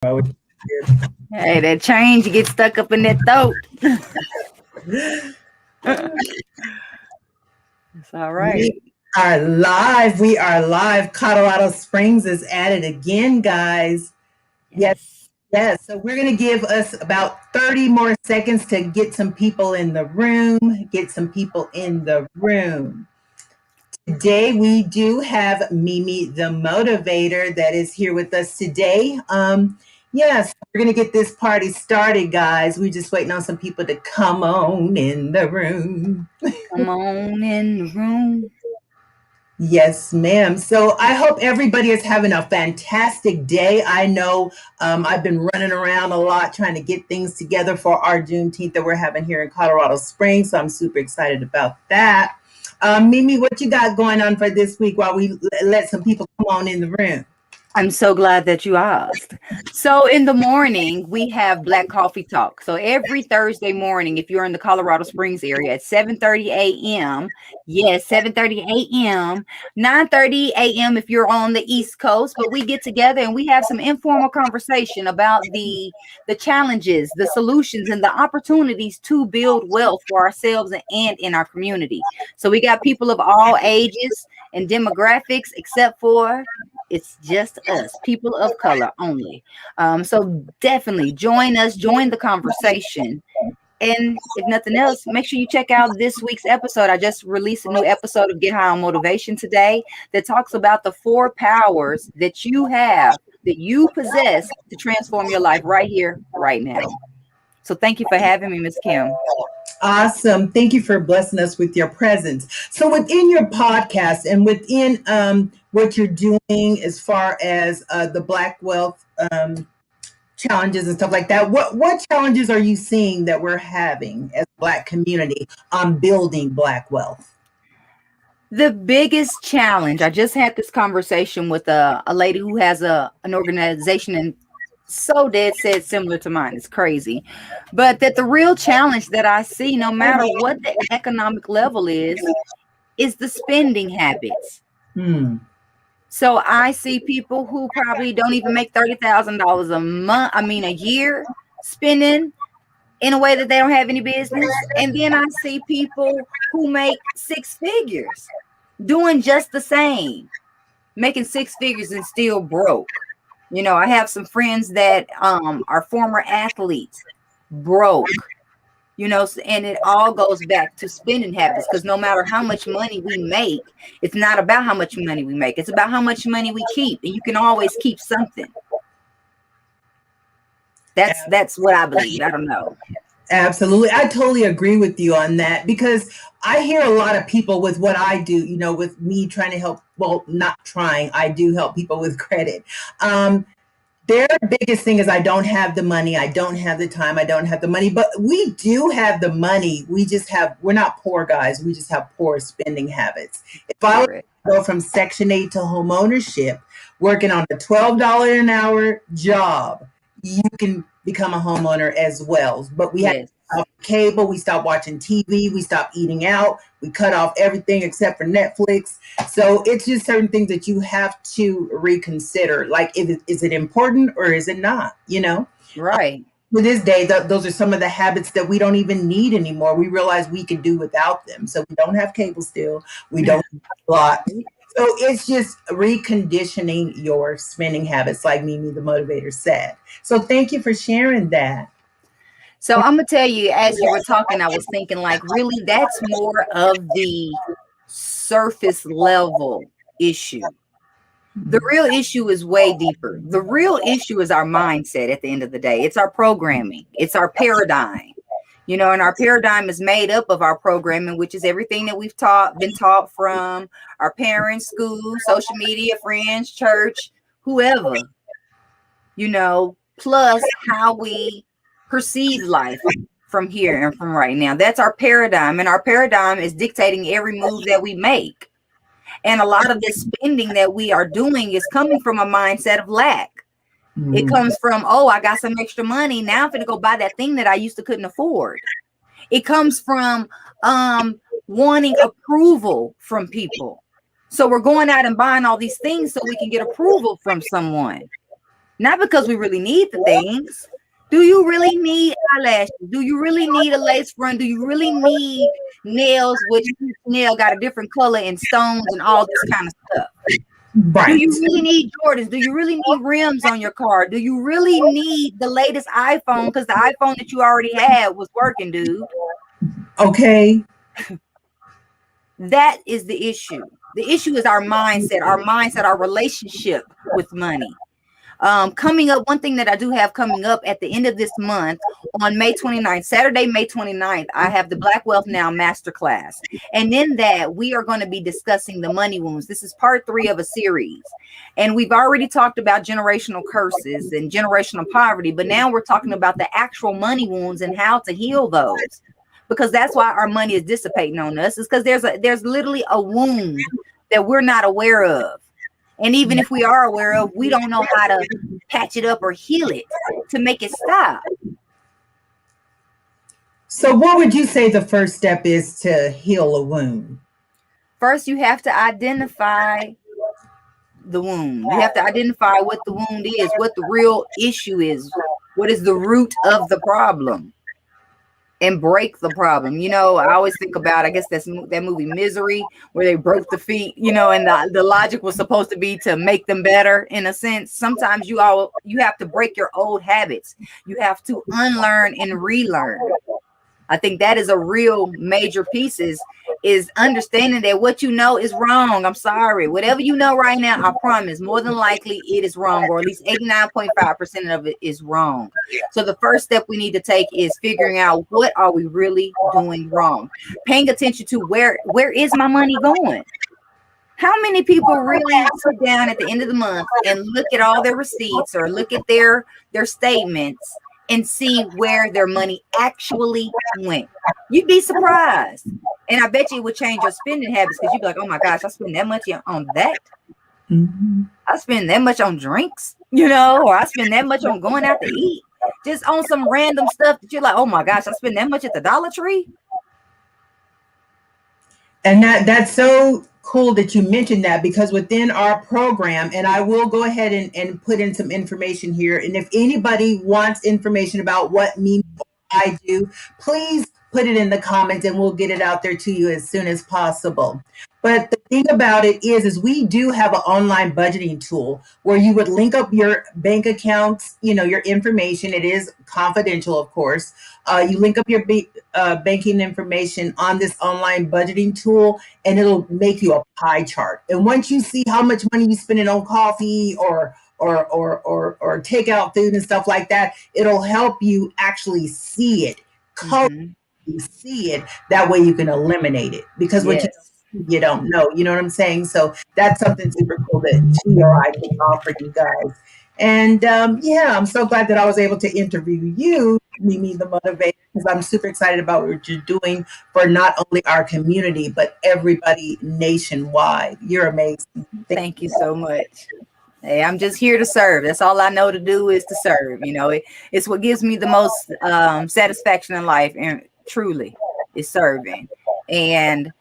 Oh, Hey, that change gets stuck up in that throat. It's all right. we are live. We are live. Colorado Springs is at it again, guys. Yes, Yes. yes. So we're going to give us about 30 more seconds to get some people in the room. Get some people in the room. Today we do have Mimi the Motivator that is here with us today. Yes, we're gonna get this party started, guys. We're just waiting on some people to come on in the room. Come on in the room. Yes, ma'am. So I hope everybody is having a fantastic day. I know I've been running around a lot trying to get things together for our Juneteenth that we're having here in Colorado Springs. So I'm super excited about that. Mimi, what you got going on for this week while we let some people come on in the room? I'm so glad that you asked. So in the morning, we have Black Coffee Talk. So every Thursday morning, if you're in the Colorado Springs area at 7:30 a.m., yes, 7:30 a.m., 9:30 a.m. if you're on the East Coast, but we get together and we have some informal conversation about the challenges, the solutions, and the opportunities to build wealth for ourselves and in our community. So we got people of all ages and demographics, except for it's just us, people of color only. So definitely join us, join the conversation. And if nothing else, make sure you check out this week's episode. I just released a new episode of Get High on Motivation today that talks about the 4 powers that you have, that you possess to transform your life right here, right now. So thank you for having me, Miss Kim. Awesome. Thank you for blessing us with your presence. So, within your podcast and within what you're doing as far as the Black Wealth challenges and stuff like that, what challenges are you seeing that we're having as a Black community on building Black wealth? The biggest challenge, I just had this conversation with a lady who has an organization and so dead said similar to mine. It's crazy. But that the real challenge that I see, no matter what the economic level is the spending habits. Hmm. So I see people who probably don't even make $30,000 a month, I mean a year, spending in a way that they don't have any business. And then I see people who make 6 figures doing just the same, making 6 figures and still broke. You know, I have some friends that are former athletes, broke, and it all goes back to spending habits, because no matter how much money we make, it's not about how much money we make. It's about how much money we keep. And you can always keep something. That's what I believe. I don't know. Absolutely. I totally agree with you on that because I hear a lot of people with what I do, with me trying to help, well, not trying, I do help people with credit. Their biggest thing is I don't have the money, I don't have the time, I don't have the money, but we do have the money. We're not poor guys. We just have poor spending habits. If I Correct. go from Section 8 to home ownership, working on a $12 an hour job, you can become a homeowner as well. But we have to Yes. cut off cable, we stop watching TV, we stop eating out, we cut off everything except for Netflix. So it's just certain things that you have to reconsider. Like, is it important or is it not? Right. To this day, those are some of the habits that we don't even need anymore. We realize we can do without them. So we don't have cable still. We don't have a lot. So it's just reconditioning your spending habits, like Mimi the Motivator said. So thank you for sharing that. So I'm gonna tell you, as you were talking, I was thinking like, really, that's more of the surface level issue. The real issue is way deeper. The real issue is our mindset at the end of the day. It's our programming, it's our paradigm. And our paradigm is made up of our programming, which is everything that been taught from our parents, school, social media, friends, church, whoever, plus how we perceive life from here and from right now. That's our paradigm. And our paradigm is dictating every move that we make. And a lot of this spending that we are doing is coming from a mindset of lack. It comes from, oh, I got some extra money. Now I'm going to go buy that thing that I used to couldn't afford. It comes from wanting approval from people. So we're going out and buying all these things so we can get approval from someone. Not because we really need the things. Do you really need eyelashes? Do you really need a lace front? Do you really need nails, which each nail got a different color and stones and all this kind of stuff? Do Right. you really need Jordans? Do you really need rims on your car? Do you really need the latest iPhone? Because the iPhone that you already had was working, dude. Okay. That is the issue. The issue is our mindset, our relationship with money. Coming up, one thing that I do have coming up at the end of this month on May 29th, Saturday, May 29th, I have the Black Wealth Now Masterclass. And in that, we are going to be discussing the money wounds. This is part 3 of a series. And we've already talked about generational curses and generational poverty, but now we're talking about the actual money wounds and how to heal those. Because that's why our money is dissipating on us, is because there's literally a wound that we're not aware of. And even if we are aware of, we don't know how to patch it up or heal it to make it stop. So what would you say the first step is to heal a wound? First, you have to identify the wound. You have to identify what the wound is, what the real issue is, what is the root of the problem, and break the problem. I always think about, I guess that's that movie Misery, where they broke the feet, and the logic was supposed to be to make them better in a sense. Sometimes you have to break your old habits. You have to unlearn and relearn. I think that is a real major piece is understanding that what you know is wrong. I'm sorry. Whatever you know right now, I promise, more than likely it is wrong, or at least 89.5% of it is wrong. So the first step we need to take is figuring out, what are we really doing wrong? Paying attention to where is my money going? How many people really sit down at the end of the month and look at all their receipts or look at their statements and see where their money actually went? You'd be surprised. And I bet you it would change your spending habits, because you'd be like, oh my gosh, I spend that much on that. Mm-hmm. I spend that much on drinks, or I spend that much on going out to eat, just on some random stuff that you're like, oh my gosh, I spend that much at the Dollar Tree. And that's so cool that you mentioned that, because within our program, and I will go ahead and put in some information here. And if anybody wants information about what I do, please put it in the comments and we'll get it out there to you as soon as possible. But the thing about it is we do have an online budgeting tool where you would link up your bank accounts, your information. It is confidential, of course. You link up your banking information on this online budgeting tool, and it'll make you a pie chart. And once you see how much money you spending on coffee or takeout food and stuff like that, it'll help you actually see it. You see it, that way you can eliminate it, because what you don't know, you know what I'm saying? So that's something super cool that she or I can offer you guys. And I'm so glad that I was able to interview you, Mimi the Motivator, because I'm super excited about what you're doing for not only our community, but everybody nationwide. You're amazing. Thank you so much. Hey, I'm just here to serve. That's all I know to do, is to serve. It's what gives me the most satisfaction in life, and truly is serving. And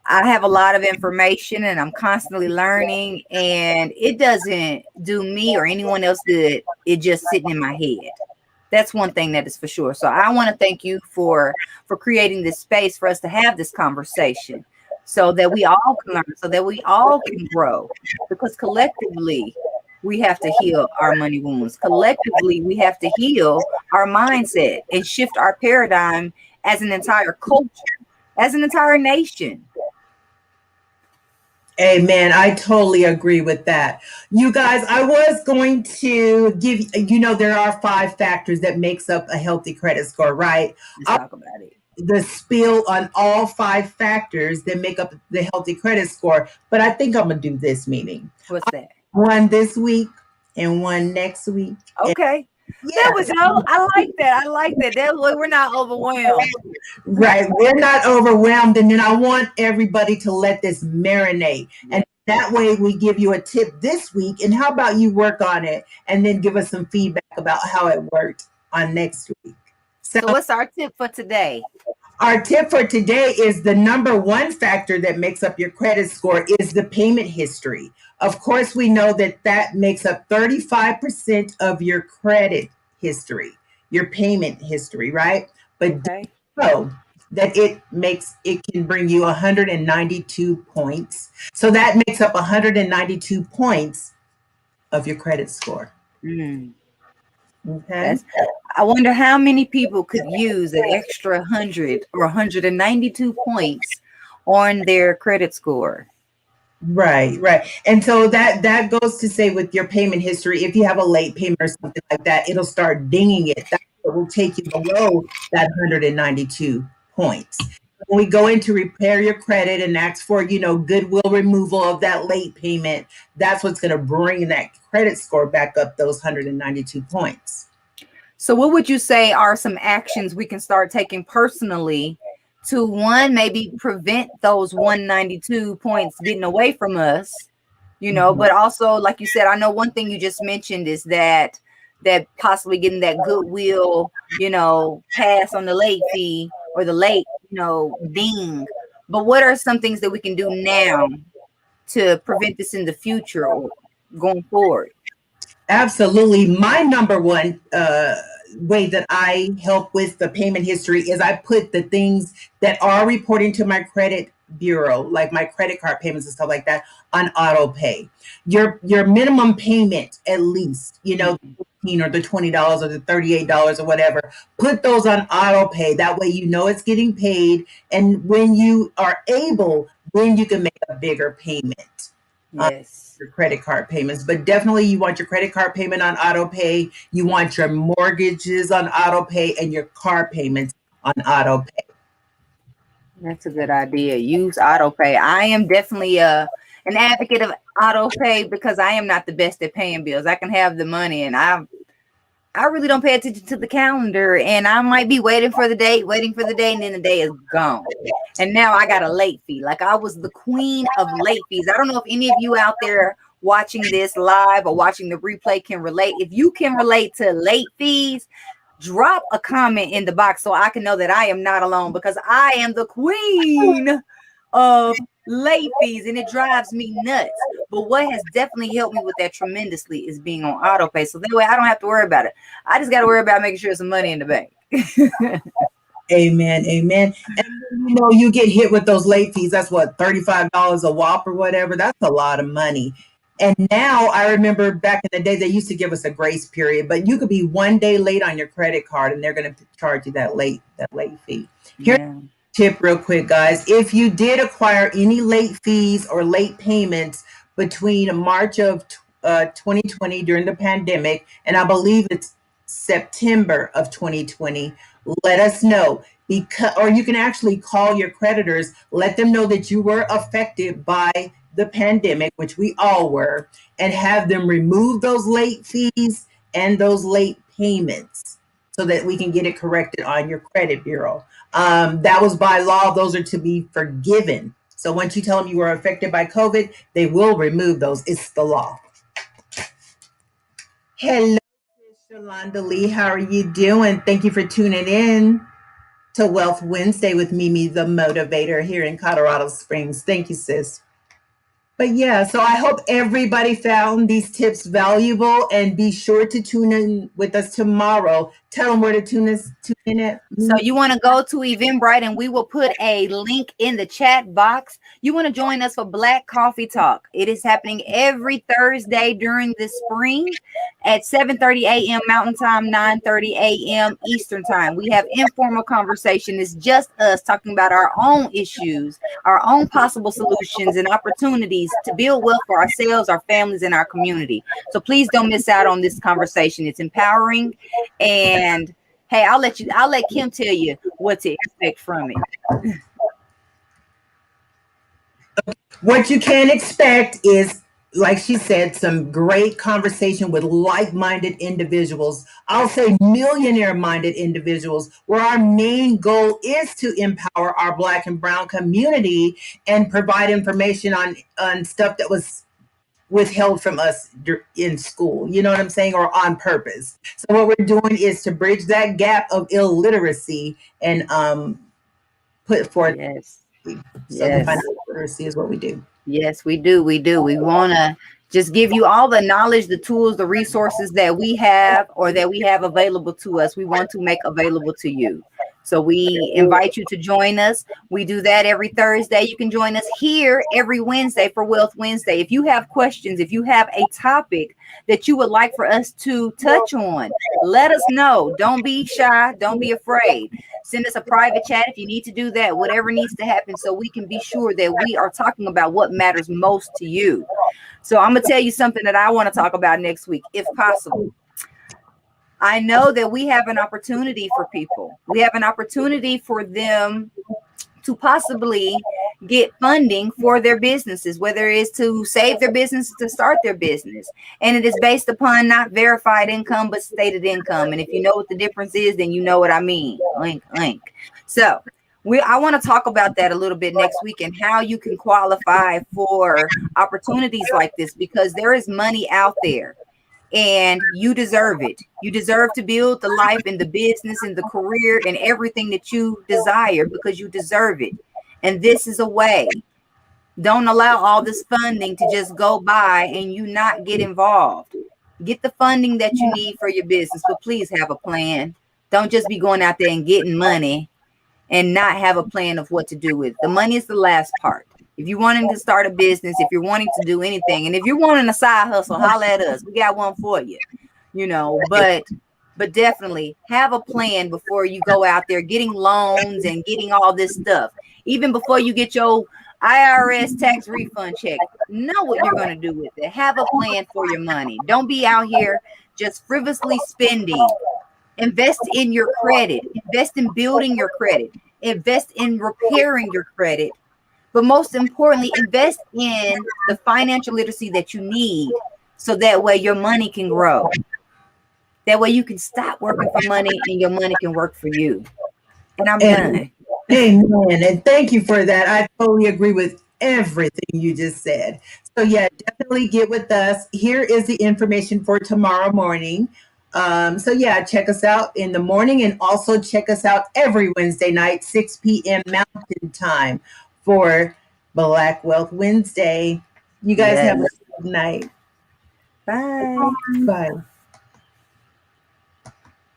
I have a lot of information and I'm constantly learning, and it doesn't do me or anyone else good. It's just sitting in my head. That's one thing that is for sure. So I want to thank you for creating this space for us to have this conversation, so that we all can learn, so that we all can grow, because collectively we have to heal our money wounds. Collectively, we have to heal our mindset and shift our paradigm as an entire culture, as an entire nation. Amen. I totally agree with that. You guys, I was going to give, there are 5 factors that makes up a healthy credit score, right? Let's talk about it. The spiel on all 5 factors that make up the healthy credit score. But I think I'm going to do this, Mimi. What's that? One this week and one next week. Okay. There we go. I like that. That way we're not overwhelmed. Right. We're not overwhelmed. And then I want everybody to let this marinate. And that way we give you a tip this week. And how about you work on it and then give us some feedback about how it worked on next week. So what's our tip for today? Our tip for today is the number one factor that makes up your credit score is the payment history. Of course, we know that that makes up 35% of your credit history, your payment history, right? But do Okay. you know that it can bring you 192 points. So that makes up 192 points of your credit score. Mm, Okay. that's. I wonder how many people could use an extra 100 or 192 points on their credit score. Right, right. And so that goes to say with your payment history, if you have a late payment or something like that, it'll start dinging it. That will take you below that 192 points. When we go in to repair your credit and ask for, goodwill removal of that late payment, that's what's going to bring that credit score back up those 192 points. So, what would you say are some actions we can start taking personally to one, maybe prevent those 192 points getting away from us, Mhm. but also, like you said, I know one thing you just mentioned is that possibly getting that goodwill, pass on the late fee or the late, ding. But what are some things that we can do now to prevent this in the future or going forward? Absolutely. My number one way that I help with the payment history is I put the things that are reporting to my credit bureau, like my credit card payments and stuff like that, on auto pay. Your minimum payment, at least, Mhm. the 15 or the $20 or the $38 or whatever, put those on auto pay. That way you know it's getting paid. And when you are able, then you can make a bigger payment. Yes. Your credit card payments, but definitely you want your credit card payment on auto pay. You want your mortgages on auto pay and your car payments on auto pay. That's a good idea. Use auto pay. I am definitely an advocate of auto pay because I am not the best at paying bills. I can have the money and I really don't pay attention to the calendar and I might be waiting for the day, and then the day is gone. And now I got a late fee. Like I was the queen of late fees. I don't know if any of you out there watching this live or watching the replay can relate. If you can relate to late fees, drop a comment in the box so I can know that I am not alone because I am the queen of late fees and it drives me nuts. But what has definitely helped me with that tremendously is being on auto pay. So that way I don't have to worry about it. I just got to worry about making sure there's some money in the bank. Amen, amen. And you get hit with those late fees. That's what, $35 a whop or whatever. That's a lot of money. And now I remember back in the day they used to give us a grace period, but you could be one day late on your credit card and they're going to charge you that late fee. Here's Yeah. tip real quick, guys. If you did acquire any late fees or late payments between March of 2020 during the pandemic, and I believe it's September of 2020, let us know. Or you can actually call your creditors, let them know that you were affected by the pandemic, which we all were, and have them remove those late fees and those late payments so that we can get it corrected on your credit bureau. That was by law; those are to be forgiven. So once you tell them you were affected by COVID, they will remove those. It's the law. Hello, Shalonda Lee. How are you doing? Thank you for tuning in to Wealth Wednesday with Mimi, the Motivator, here in Colorado Springs. Thank you, sis. But yeah, so I hope everybody found these tips valuable and be sure to tune in with us tomorrow. Tell them where to tune in at. So you want to go to Eventbrite and we will put a link in the chat box. You want to join us for Black Coffee Talk. It is happening every Thursday during the spring at 7:30 a.m. Mountain Time, 9:30 a.m. Eastern Time. We have informal conversation. It's just us talking about our own issues, our own possible solutions and opportunities to build wealth for ourselves, our families, and our community. So please don't miss out on this conversation. It's empowering and hey, I'll let Kim tell you what to expect from it. What you can expect is, like she said, some great conversation with like-minded individuals. I'll say millionaire-minded individuals, where our main goal is to empower our Black and Brown community and provide information on stuff that was withheld from us in school. You know what I'm saying? Or on purpose. So what we're doing is to bridge that gap of illiteracy and put forth. Yes. So the Yes. financial literacy is what we do. Yes, we do. We do. We want to just give you all the knowledge, the tools, the resources that we have or that we have available to us. We want to make available to you. So we invite you to join us. We do that every Thursday. You can join us here every Wednesday for Wealth Wednesday. If you have questions, if you have a topic that you would like for us to touch on, let us know. Don't be shy. Don't be afraid. Send us a private chat if you need to do that, whatever needs to happen, so we can be sure that we are talking about what matters most to you. So I'm going to tell you something that I want to talk about next week, if possible. I know that we have an opportunity for people. We have an opportunity for them to possibly get funding for their businesses, whether it's to save their business, to start their business. And it is based upon not verified income, but stated income. And if you know what the difference is, then you know what I mean. Link, link. So I want to talk about that a little bit next week and how you can qualify for opportunities like this, because there is money out there. And you deserve it. You deserve to build the life and the business and the career and everything that you desire, because you deserve it. And this is a way. Don't allow all this funding to just go by and you not get involved. Get the funding that you need for your business, but please have a plan. Don't just be going out there and getting money and not have a plan of what to do with it. The money is the last part. If you're wanting to start a business, if you're wanting to do anything, and if you're wanting a side hustle, holla at us. We got one for you, but definitely have a plan before you go out there getting loans and getting all this stuff. Even before you get your IRS tax refund check, know what you're going to do with it. Have a plan for your money. Don't be out here just frivolously spending. Invest in your credit. Invest in building your credit. Invest in repairing your credit. But most importantly, invest in the financial literacy that you need, so that way your money can grow. That way you can stop working for money and your money can work for you. And I'm And done. amen. And thank you for that. I totally agree with everything you just said. So, yeah, definitely get with us. Here is the information for tomorrow morning. So, yeah, check us out in the morning, and also check us out every Wednesday night, 6 p.m. Mountain Time, for Black Wealth Wednesday. You guys have a Yes. good night. Bye. Bye.